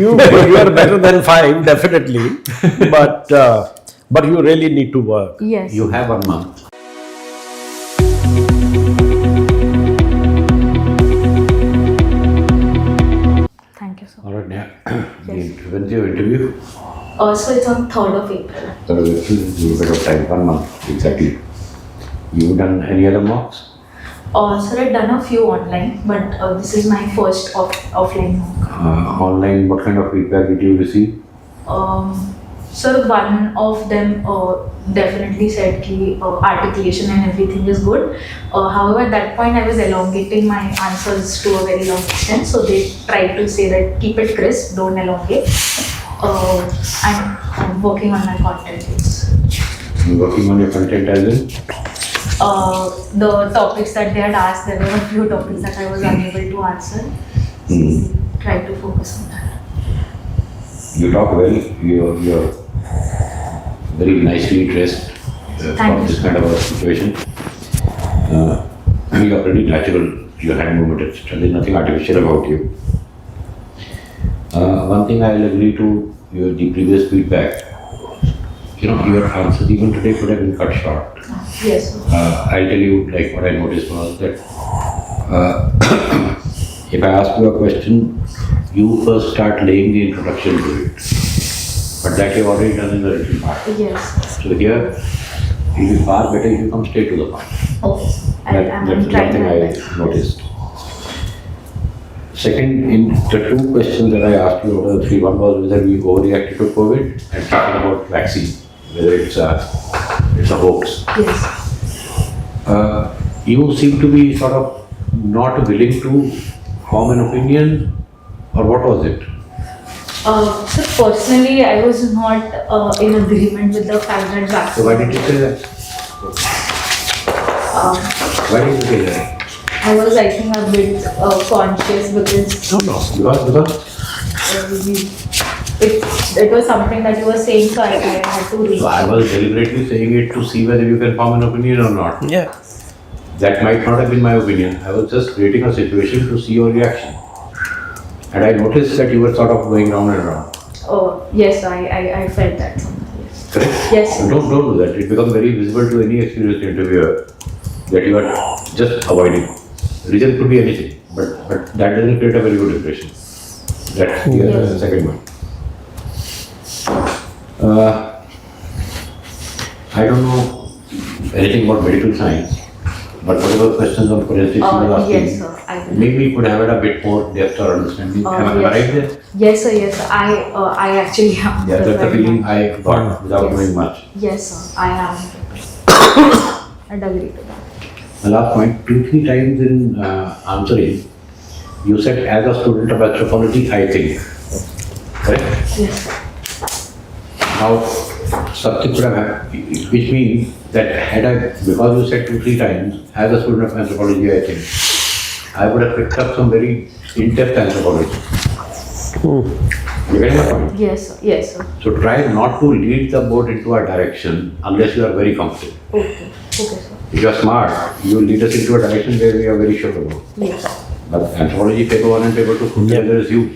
you are better than 5, definitely. But you really need to work. Yes. You have 1 month. Thank you so much. All right, Neha. When's your interview? So it's on 3rd of April. So it's a little bit of time, 1 month exactly. You've done any other mocks? So I've done a few online, but this is my first offline mock. Online, what kind of feedback did you receive? So one of them definitely said that articulation and everything is good. However, at that point I was elongating my answers to a very long extent. So they tried to say that keep it crisp, don't elongate. And I'm working on my content. You're working on your content as in? The topics that they had asked, there were a few topics that I was unable to answer. So try to focus on that. You talk well, you're very nicely dressed for this kind of a situation. You're pretty natural, your hand movement, etc. There's nothing artificial about you. One thing I'll agree to the previous feedback. Your answers even today could have been cut short. Yes. I'll tell you what I noticed was that if I ask you a question, you first start laying the introduction to it. But that you've already done in the written part. Yes. So here, it will be far better if you come straight to the point. Okay. That's one thing I noticed. Second, in the 2 questions that I asked you out of the 3, one was whether we overreacted to COVID and second about vaccine, whether it's a hoax. Yes. You seem to be sort of not willing to form an opinion, or what was it? So personally, I was not in agreement with the fact that vaccine. So why did you say that? Why did you say that? I was, I think, a bit conscious because it was something that you were saying, so I had to read. So I was deliberately saying it to see whether you can form an opinion or not. Yeah. That might not have been my opinion. I was just creating a situation to see your reaction. And I noticed that you were sort of going round and round. Oh, yes, I felt that sometimes. Correct? Yes. And don't do that. It becomes very visible to any experienced interviewer that you are just avoiding. Reason could be anything, but that doesn't create a very good impression. That's the second one. I don't know anything about medical science, but whatever questions on forensics you were asking, yes, sir. maybe you could have had a bit more depth or understanding. Am I right there? Yes, sir. Yes, sir. I actually am. Yeah, that's the feeling I got without knowing much. Yes, sir. I am. I'd agree to that. The last point, 2-3 times in answering, you said as a student of anthropology, I think. Correct? Yes. Now, something could have happened, which means that because you said 2-3 times, as a student of anthropology, I think, I would have picked up some very in-depth anthropology. You getting my point? Yes, sir. Yes, sir. So try not to lead the boat into a direction unless you are very comfortable. Okay. Okay, sir. If you are smart, you will lead us into a direction where we are very sure about. Yes. But anthropology paper 1 and paper 2 put together is huge.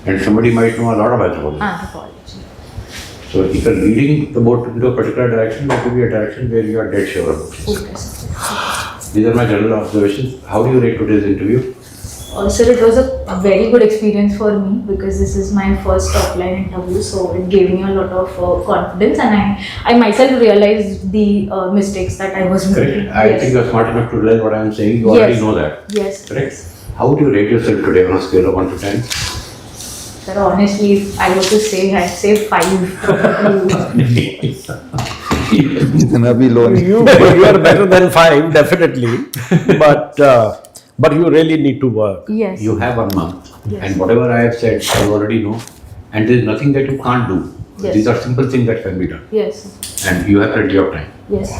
And somebody might know a lot of anthropology. Anthropology. So if you are leading the boat into a particular direction, that will be a direction where you are dead sure about. Okay, sir. These are my general observations. How do you rate today's interview? Sir, it was a very good experience for me because this is my first offline interview, so it gave me a lot of confidence, and I myself realized the mistakes that I was making. Correct. I think you are smart enough to realize what I am saying. You already know that. Yes. Correct. How would you rate yourself today on a scale of 1 to 10? Sir, honestly, if I were to say, I'd say 5. Probably. You are better than 5, definitely. But you really need to work. Yes. You have 1 month. Yes. And whatever I have said, you already know. And there is nothing that you can't do. Yes. These are simple things that can be done. Yes. And you have plenty of time. Yes.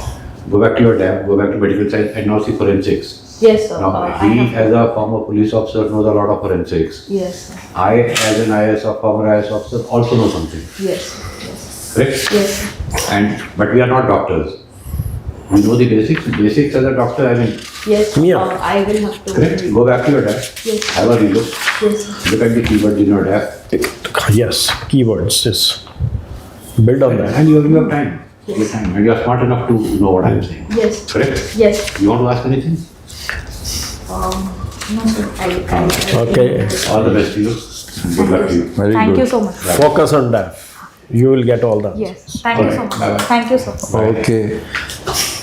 Go back to your lab, go back to medical science, and now see forensics. Yes, sir. Now, he as a former police officer knows a lot of forensics. Yes, sir. I as an IS or former IS officer also know something. Yes, sir. Yes. Correct? Yes. But we are not doctors. We know the basics. Basics as a doctor, I mean. Yes, Yeah. I will have to. Correct? Go back to your lab. Yes. Have a relook. Yes, sir. Look at the keywords in your lab. Yes, keywords. Yes. Build on that. And you have time. You have time. And you are smart enough to know what I am saying. Yes. Correct? Yes. You want to ask anything? No, sir. I Okay. All the best to you. And good luck to you. Very Thank good. you so much. Focus on that. You will get all that. Yes. Thank you so much. Bye-bye. Thank you so much. Okay.